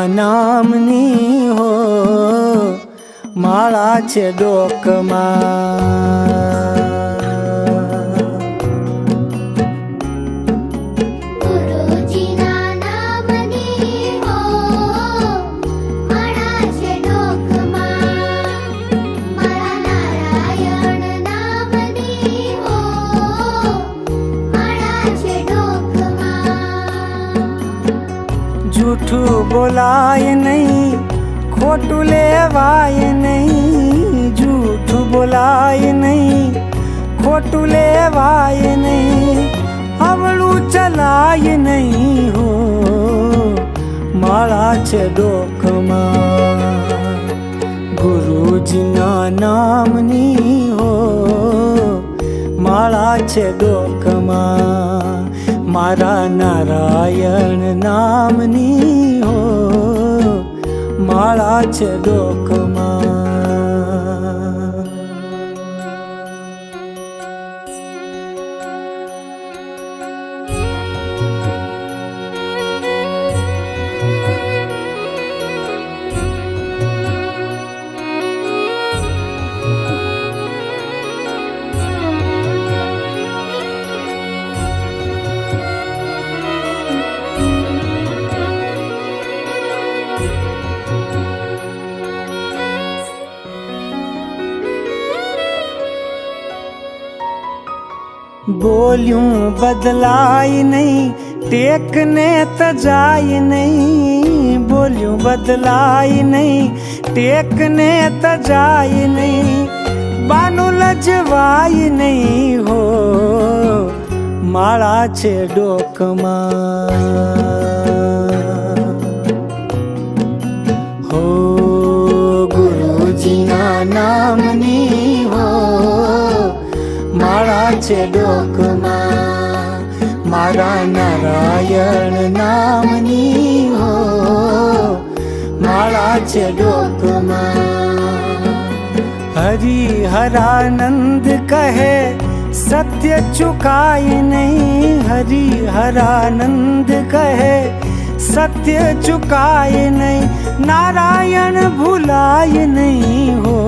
નામની હો માળા છે ડોકમાં જૂઠું બોલાય નહીં ખોટું લેવાય નહીં જૂઠું બોલાય નહીં ખોટું લેવાય નહીં હવળું ચલાય નહીં હો માળા છે ડોકમાં ગુરુજીના નામની હો માળા છે ડોકમાં મારા નારાયણ નામની હો માળા છે ડોકમાં બોલ્યું બદલાય નહીં ટેકને તજાય નહીં બોલ્યું બદલાય નહીં ટેકને તજાય નહીં બાનું લજવાય નહીં હો માળા છે ડોકમાં હો ગુરુજીના નામની હો માળા છે ડોકમાં મારા નારાયણ નામની હો માળા છે ડોકમાં હરિહરાનંદ કહે સત્ય ચુકાય નહીં હરિહરાનંદ કહે સત્ય ચુકાય નહીં નારાયણ ભૂલાય નહીં હો